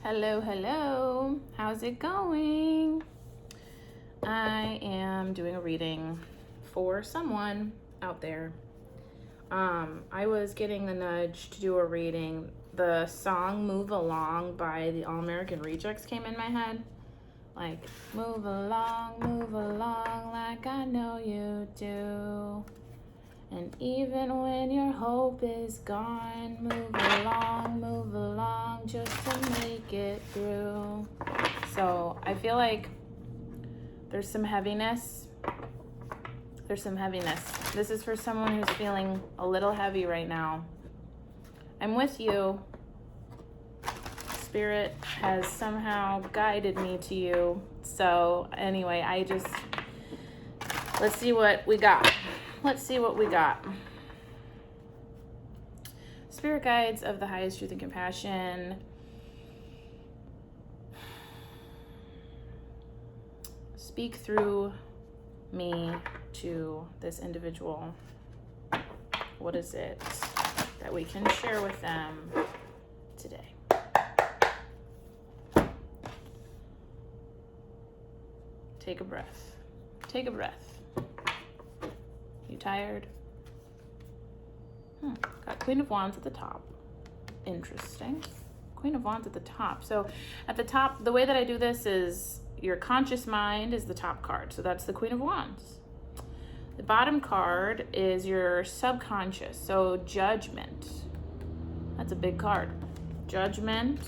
Hello, hello. How's it going? I am doing a reading for someone out there. I was getting the nudge to do a reading. The song Move Along by the All American Rejects came in my head. Like, move along like I know you do. And even when your hope is gone, move along just to make it through. So I feel like there's some heaviness. This is for someone who's feeling a little heavy right now. I'm with you. Spirit has somehow guided me to you. So anyway, let's see what we got. Spirit guides of the highest truth and compassion. Speak through me to this individual. What is it that we can share with them today? Take a breath. You tired? Got Queen of Wands at the top. Interesting. Queen of Wands at the top. So at the top, the way that I do this is your conscious mind is the top card. So that's the Queen of Wands. The bottom card is your subconscious. So Judgment. That's a big card. Judgment.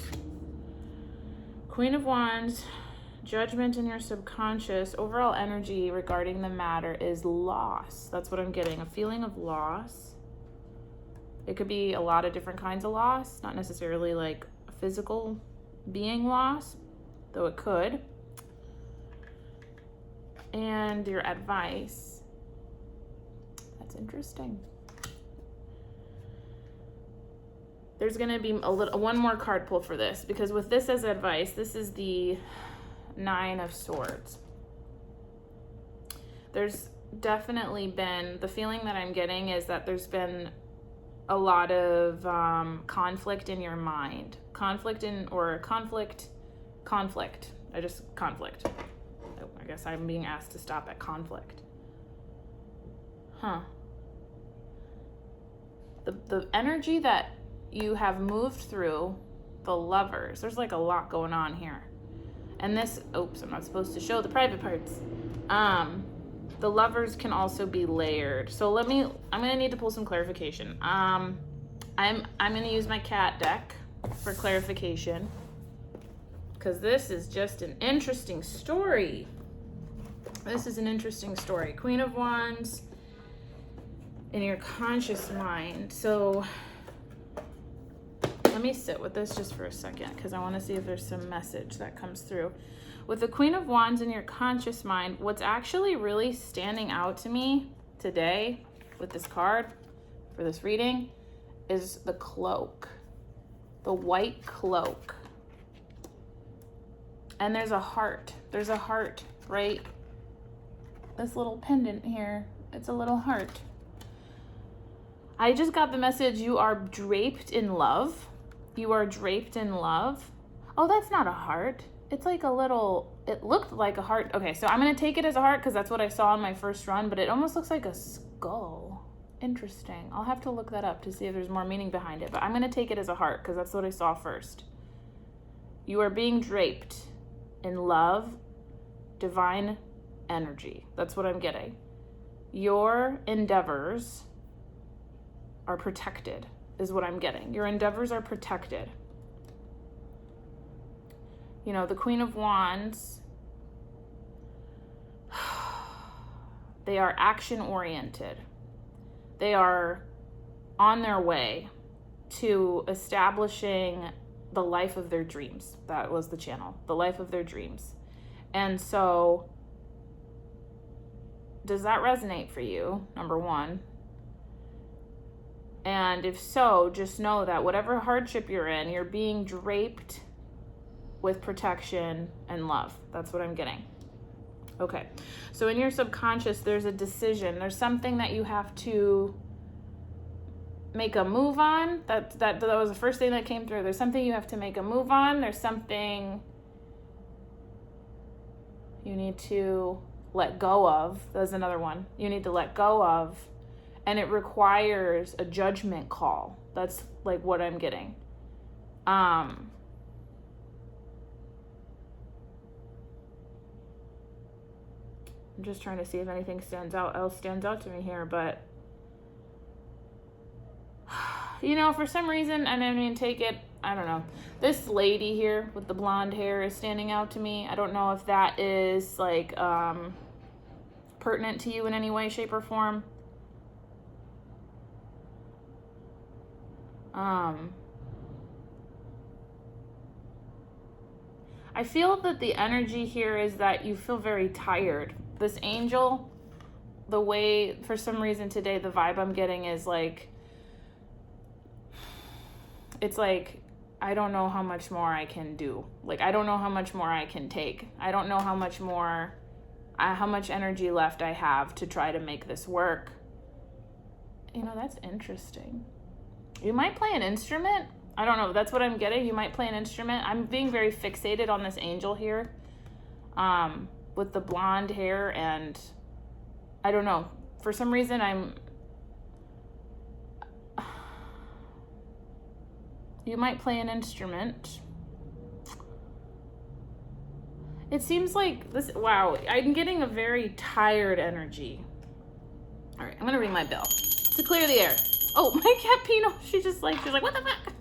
Queen of Wands. Judgment in your subconscious. Overall energy regarding the matter is loss. That's what I'm getting. A feeling of loss. It could be a lot of different kinds of loss. Not necessarily like a physical being loss, though it could. And your advice. That's interesting. There's going to be one more card pull for this, because with this as advice, this is the Nine of Swords. There's definitely been, the feeling that I'm getting is that there's been a lot of conflict in your mind. Conflict. I guess I'm being asked to stop at conflict. The energy that you have moved through, the Lovers, there's like a lot going on here. And this, I'm not supposed to show the private parts. The Lovers can also be layered. So I'm gonna need to pull some clarification. I'm gonna use my cat deck for clarification, because this is just an interesting story. Queen of Wands in your conscious mind. So let me sit with this just for a second, because I want to see if there's some message that comes through. With the Queen of Wands in your conscious mind, what's actually really standing out to me today with this card for this reading is the cloak, the white cloak. And there's a heart. There's a heart, right? This little pendant here, it's a little heart. I just got the message, you are draped in love. You are draped in love. Oh, that's not a heart. It's like a little, it looked like a heart. Okay, so I'm going to take it as a heart because that's what I saw in my first run, but it almost looks like a skull. Interesting. I'll have to look that up to see if there's more meaning behind it, but I'm going to take it as a heart because that's what I saw first. You are being draped in love, divine energy. That's what I'm getting. Your endeavors are protected, is what I'm getting. Your endeavors are protected. You know, the Queen of Wands, they are action oriented. They are on their way to establishing the life of their dreams. That was the channel, the life of their dreams. And so, does that resonate for you? Number one. And if so, just know that whatever hardship you're in, you're being draped with protection and love. That's what I'm getting. Okay. So in your subconscious, there's a decision. There's something that you have to make a move on. That was the first thing that came through. There's something you have to make a move on. There's something you need to let go of. There's another one you need to let go of, and it requires a judgment call. That's like what I'm getting. I'm just trying to see if anything stands out to me here, but for some reason, and I mean, take it, I don't know. This lady here with the blonde hair is standing out to me. I don't know if that is like pertinent to you in any way, shape, or form. I feel that the energy here is that you feel very tired. This angel, the way, for some reason today, the vibe I'm getting is like, it's like, I don't know how much more I can do. Like, I don't know how much more I can take. I don't know how much energy left I have to try to make this work. That's interesting. You might play an instrument. I don't know. That's what I'm getting. You might play an instrument. I'm being very fixated on this angel here, with the blonde hair, and I don't know. For some reason, you might play an instrument. It seems like this, wow, I'm getting a very tired energy. All right, I'm going to ring my bell to clear the air. Oh, my cat Pino, she's like, what the fuck?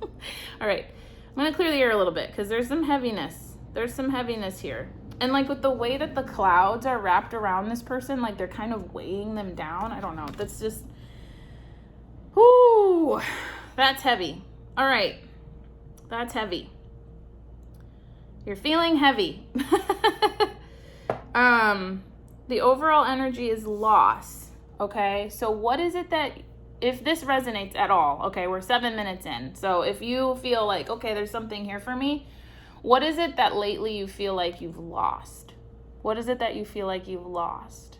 All right, I'm going to clear the air a little bit because there's some heaviness. There's some heaviness here. And like with the way that the clouds are wrapped around this person, like they're kind of weighing them down. I don't know. That's just, whoo, that's heavy. All right, that's heavy. You're feeling heavy. The overall energy is loss. Okay, so what is it that, if this resonates at all, okay, we're 7 minutes in. So if you feel like, okay, there's something here for me, what is it that lately you feel like you've lost? What is it that you feel like you've lost?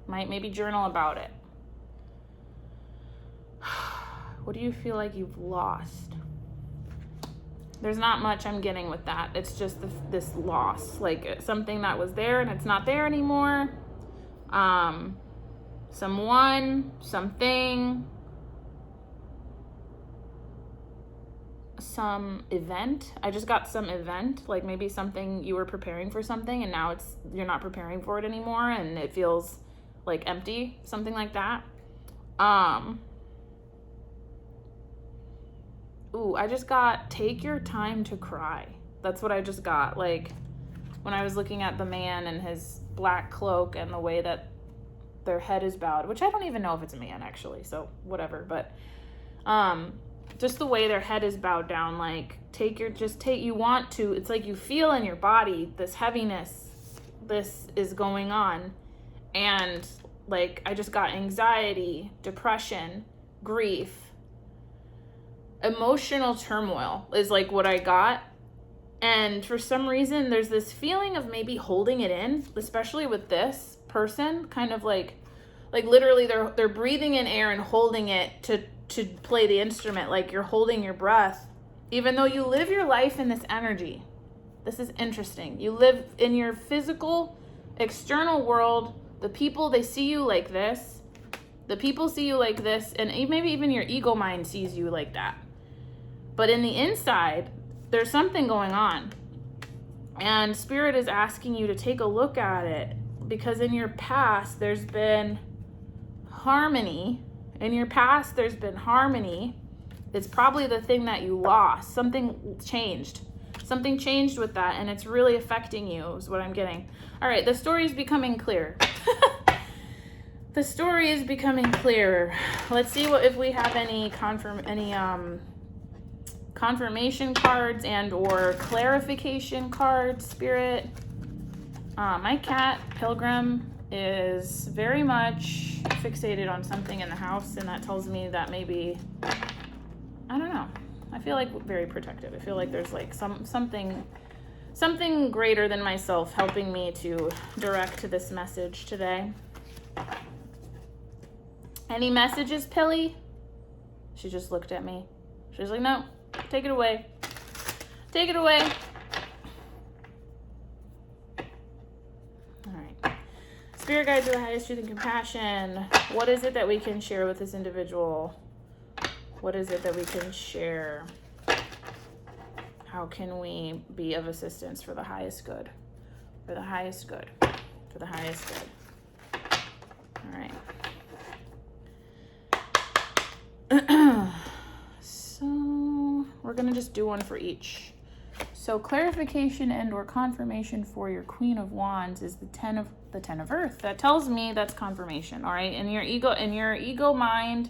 Maybe journal about it. What do you feel like you've lost? There's not much I'm getting with that. It's just this loss, like something that was there and it's not there anymore. Someone, something, some event. I just got some event, like maybe something you were preparing for something and now you're not preparing for it anymore and it feels like empty, something like that. Ooh, I just got take your time to cry. That's what I just got. Like when I was looking at the man and his black cloak and the way that their head is bowed, which I don't even know if it's a man actually, so whatever, but just the way their head is bowed down, like you want to, it's like you feel in your body this heaviness, this is going on, and like I just got anxiety, depression, grief, emotional turmoil is like what I got. And for some reason there's this feeling of maybe holding it in, especially with this person, kind of like literally they're breathing in air and holding it to play the instrument, like you're holding your breath, even though you live your life in this energy. This is interesting. You live in your physical external world. The people, they see you like this. The people see you like this, and maybe even your ego mind sees you like that. But in the inside, there's something going on. And Spirit is asking you to take a look at it, because in your past, there's been harmony. In your past, there's been harmony. It's probably the thing that you lost. Something changed. Something changed with that, and it's really affecting you, is what I'm getting. All right, the story is becoming clear. The story is becoming clearer. Let's see if we have any confirmation cards and or clarification cards, Spirit. My cat, Pilgrim, is very much fixated on something in the house, and that tells me that maybe, I don't know, I feel like very protective. I feel like there's like something greater than myself helping me to direct this message today. Any messages, Pilly? She just looked at me. She was like, no, take it away. Take it away. All right. Spirit guides are the highest truth and compassion. What is it that we can share with this individual? What is it that we can share? How can we be of assistance for the highest good? For the highest good. For the highest good. All right. So we're going to just do one for each. So clarification and or confirmation for your Queen of Wands is the 10 of Earth. That tells me that's confirmation, all right? In your ego mind,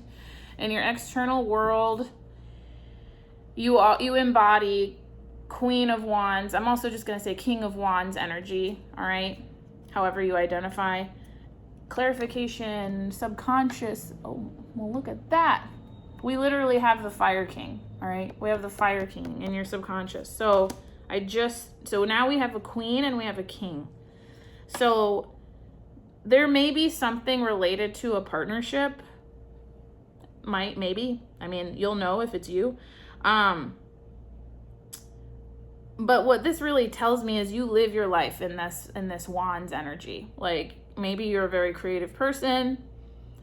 in your external world, you embody Queen of Wands. I'm also just going to say King of Wands energy, all right? However you identify. Clarification, subconscious. Oh, well, look at that. We literally have the Fire King, all right? We have the Fire King in your subconscious. So now we have a queen and we have a king. So there may be something related to a partnership. Maybe. I mean, you'll know if it's you. But what this really tells me is you live your life in this Wands energy. Like, maybe you're a very creative person.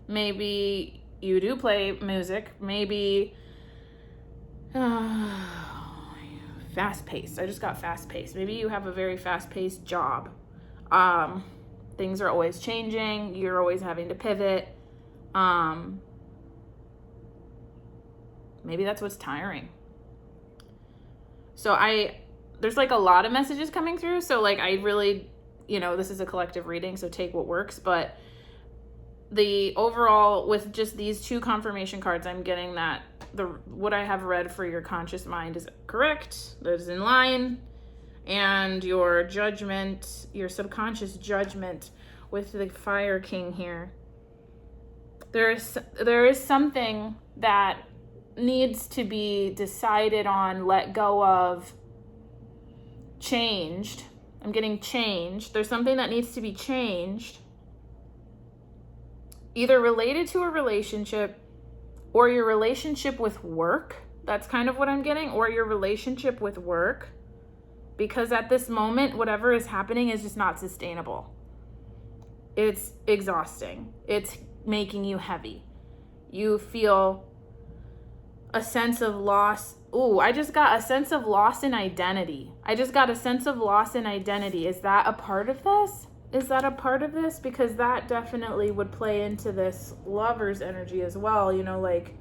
Maybe you do play music. Maybe fast-paced. I just got fast-paced. Maybe you have a very fast-paced job. Things are always changing. You're always having to pivot. Maybe that's what's tiring. So there's like a lot of messages coming through. So like I really, this is a collective reading, so take what works. But the overall, with just these two confirmation cards, I'm getting that what I have read for your conscious mind is correct, that is in line, and your judgment, your subconscious judgment with the Fire King here. There is something that needs to be decided on, let go of, changed. I'm getting changed. There's something that needs to be changed, either related to a relationship or your relationship with work. That's kind of what I'm getting. Or your relationship with work. Because at this moment, whatever is happening is just not sustainable. It's exhausting. It's making you heavy. You feel a sense of loss. Ooh, I just got a sense of loss in identity. Is that a part of this? Is that a part of this? Because that definitely would play into this Lover's energy as well. Like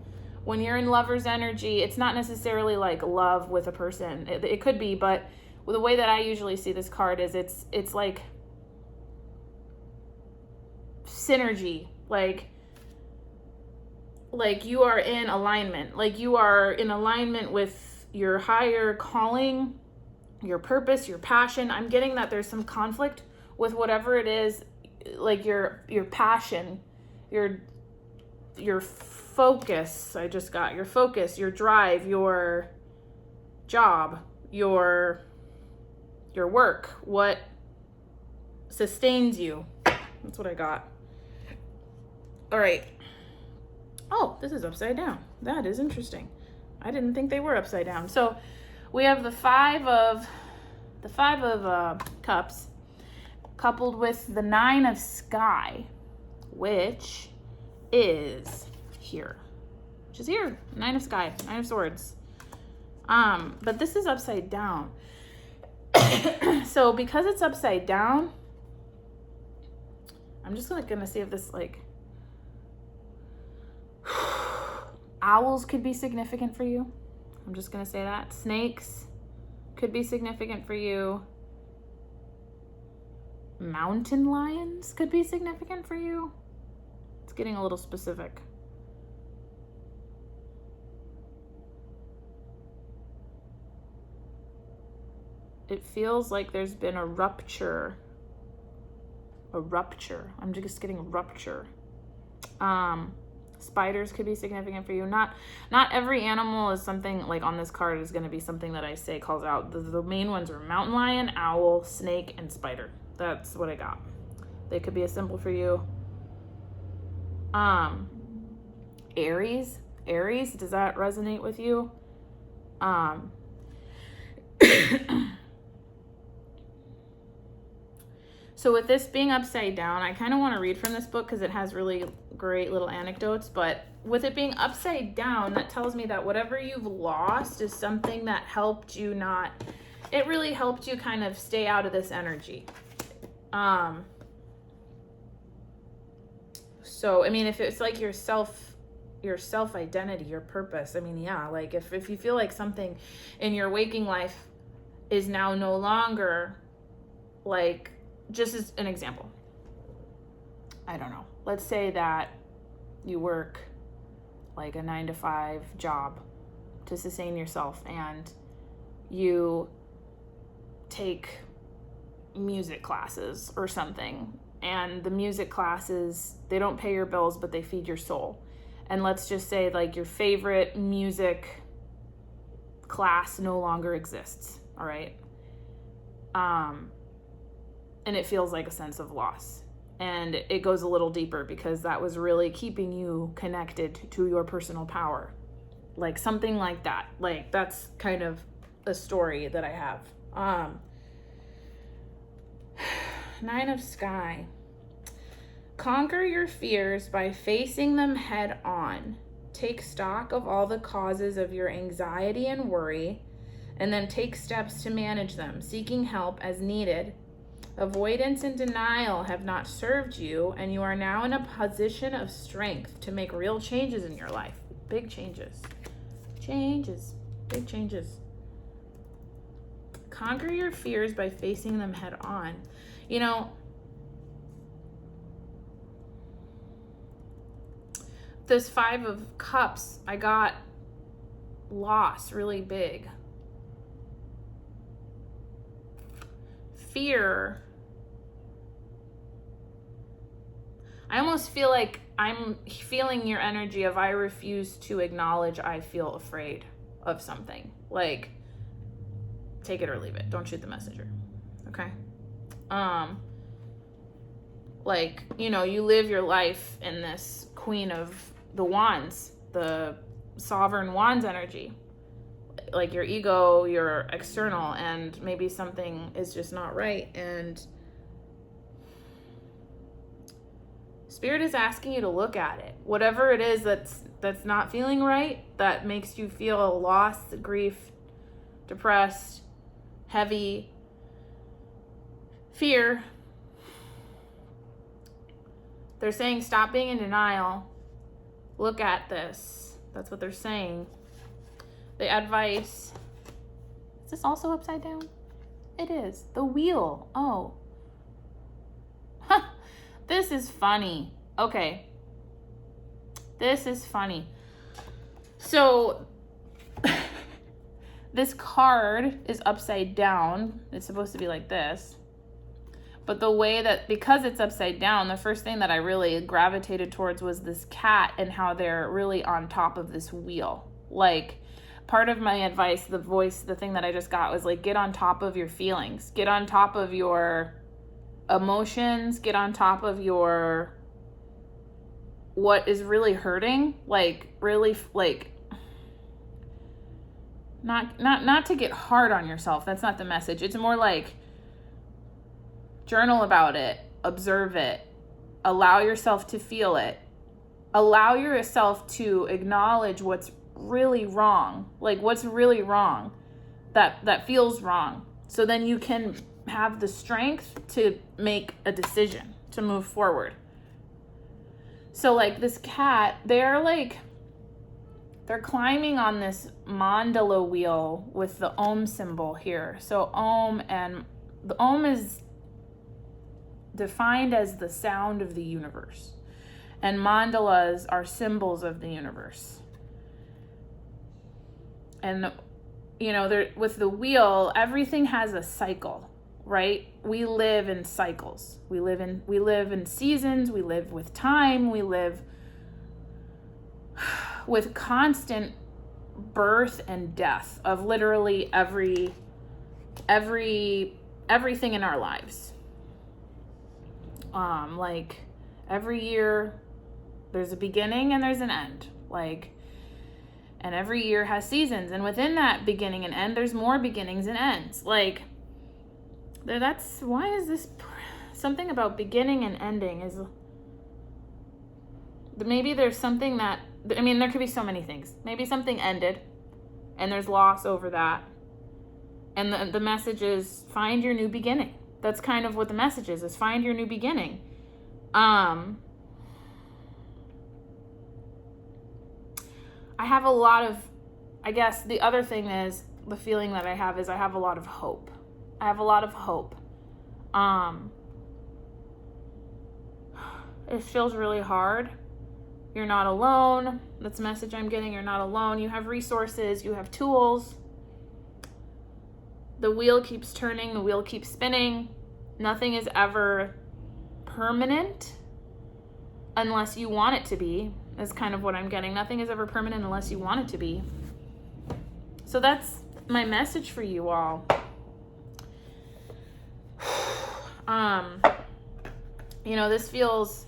when you're in Lover's energy, it's not necessarily like love with a person. It could be, but the way that I usually see this card is it's like synergy. Like you are in alignment. Like you are in alignment with your higher calling, your purpose, your passion. I'm getting that there's some conflict with whatever it is, like your passion, your focus. I just got your focus, your drive, your job, your work, what sustains you. That's what I got. All right. Oh, this is upside down. That is interesting. I didn't think they were upside down. So we have the five of cups coupled with the 9 of sky, which is here. 9 of sky, 9 of swords. But this is upside down. So because it's upside down, I'm just gonna see if this owls could be significant for you. I'm just gonna say that. Snakes could be significant for you. Mountain lions could be significant for you. It's getting a little specific. It feels like there's been a rupture. I'm just getting a rupture. Spiders could be significant for you. Not every animal is something like on this card is going to be something that I say calls out. The main ones are mountain lion, owl, snake, and spider. That's what I got. They could be a symbol for you. Aries. Aries. Does that resonate with you? So with this being upside down, I kind of want to read from this book because it has really great little anecdotes. But with it being upside down, that tells me that whatever you've lost is something that helped you it really helped you kind of stay out of this energy. So, I mean, if it's like your self identity, your purpose, I mean, yeah, like if you feel like something in your waking life is now no longer, like, just as an example, I don't know, let's say that you work like a 9-to-5 job to sustain yourself, and you take music classes or something, and the music classes, they don't pay your bills, but they feed your soul. And let's just say like your favorite music class no longer exists, all right? And it feels like a sense of loss. And it goes a little deeper because that was really keeping you connected to your personal power. Like something like that. Like that's kind of a story that I have. 9 of Sky. Conquer your fears by facing them head on. Take stock of all the causes of your anxiety and worry, and then take steps to manage them, seeking help as needed. Avoidance and denial have not served you, and you are now in a position of strength to make real changes in your life. Big changes. Big changes. Conquer your fears by facing them head on. You know, this 5 of Cups, I got loss really big. Fear. I almost feel like I'm feeling your energy of I refuse to acknowledge I feel afraid of something. Like, take it or leave it. Don't shoot the messenger. Okay? Like, you know, you live your life in this Queen of the Wands, the Sovereign Wands energy. Like your ego, your external, and maybe something is just not right. And Spirit is asking you to look at it. Whatever it is that's not feeling right, that makes you feel lost, grief, depressed, heavy, fear. They're saying stop being in denial. Look at this. That's what they're saying. The advice. Is this also upside down? It is. The wheel. Oh. Huh. This is funny. Okay. This is funny. So, this card is upside down. It's supposed to be like this. But the way that, because it's upside down, the first thing that I really gravitated towards was this cat and how they're really on top of this wheel. Like, part of my advice, the thing that I just got was like, get on top of your feelings. Get on top of your emotions. Get on top of what is really hurting. Like, really, like, not to get hard on yourself. That's not the message. It's more like, journal about it, observe it, allow yourself to feel it, allow yourself to acknowledge what's really wrong, like what's really wrong, that feels wrong. So then you can have the strength to make a decision to move forward. So like this cat, they're climbing on this mandala wheel with the Om symbol here. So Om, and the Om is defined as the sound of the universe, and mandalas are symbols of the universe. And you know, with the wheel, everything has a cycle, right? We live in cycles. We live in seasons. We live with time. We live with constant birth and death of literally everything in our lives. Like every year there's a beginning and there's an end. Like And every year has seasons. And within that beginning and end, there's more beginnings and ends. Like, that's, why is this, something about beginning and ending is, maybe there's something that, I mean, there could be so many things. Maybe something ended and there's loss over that. And the message is find your new beginning. That's kind of what the message is find your new beginning. I have a lot of, I guess the other thing is, the feeling that I have is I have a lot of hope. I have a lot of hope. It feels really hard. You're not alone. That's the message I'm getting. You're not alone. You have resources. You have tools. The wheel keeps turning. The wheel keeps spinning. Nothing is ever permanent unless you want it to be. Is kind of what I'm getting. Nothing is ever permanent unless you want it to be. So that's my message for you all. This feels,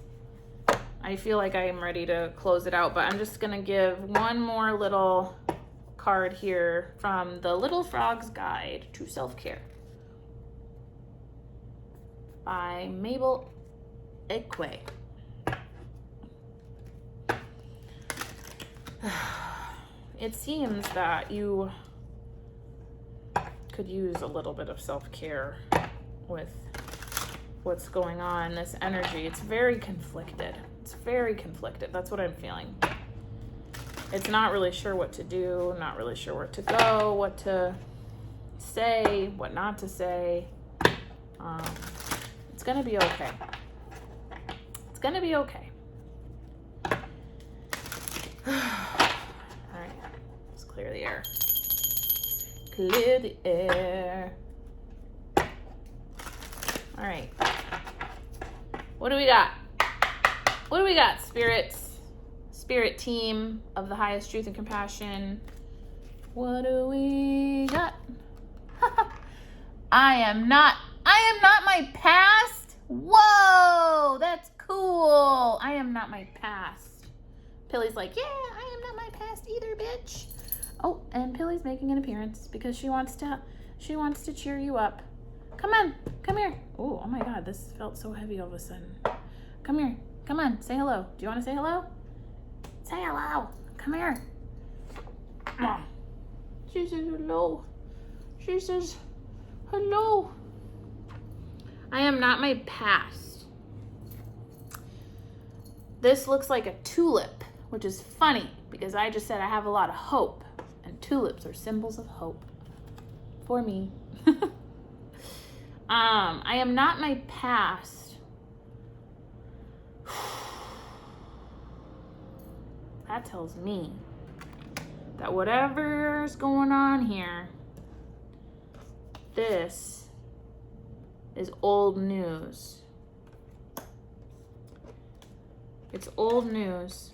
I feel like I am ready to close it out, but I'm just going to give one more little card here from the Little Frog's Guide to Self-Care by Mabel Ekwe. It seems that you could use a little bit of self-care with what's going on, this energy. It's very conflicted. It's very conflicted. That's what I'm feeling. It's not really sure what to do, not really sure where to go, what to say, what not to say. It's going to be okay. It's going to be okay. All right, let's clear the air. Clear the air. All right. What do we got? What do we got, spirits? Spirit team of the highest truth and compassion. What do we got? I am not my past. Whoa, that's cool. I am not my past. Pilly's like, yeah, I am not my past either, bitch. Oh, and Pilly's making an appearance because she wants to cheer you up. Come on, come here. Oh my God, this felt so heavy all of a sudden. Come here, come on, say hello. Do you want to say hello? Say hello. Come here. Mom. She says hello. She says hello. I am not my past. This looks like a tulip, which is funny because I just said I have a lot of hope, and tulips are symbols of hope for me. I am not my past. That tells me that whatever's going on here, this is old news. It's old news.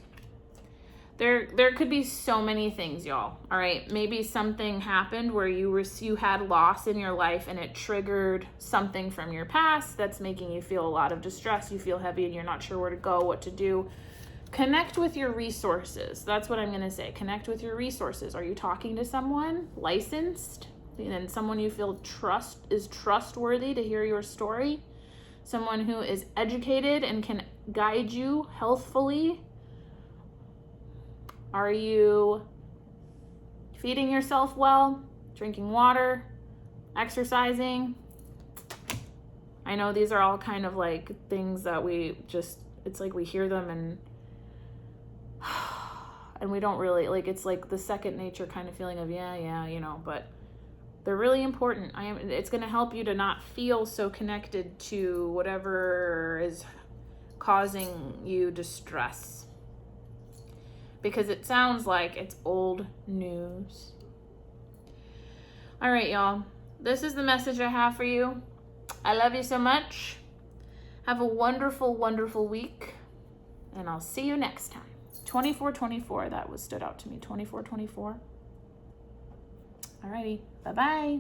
There could be so many things, y'all. All right, maybe something happened where you had loss in your life and it triggered something from your past that's making you feel a lot of distress. You feel heavy and you're not sure where to go, what to do. Connect with your resources. That's what I'm going to say. Connect with your resources. Are you talking to someone licensed and someone you feel is trustworthy to hear your story? Someone who is educated and can guide you healthfully? Are you feeding yourself well, drinking water, exercising? I know these are all kind of like things that it's like we hear them and we don't really, like, it's like the second nature kind of feeling of, yeah, but they're really important. It's going to help you to not feel so connected to whatever is causing you distress. Because it sounds like it's old news. All right, y'all. This is the message I have for you. I love you so much. Have a wonderful, wonderful week. And I'll see you next time. 2424, that stood out to me. 2424. All righty. Bye-bye.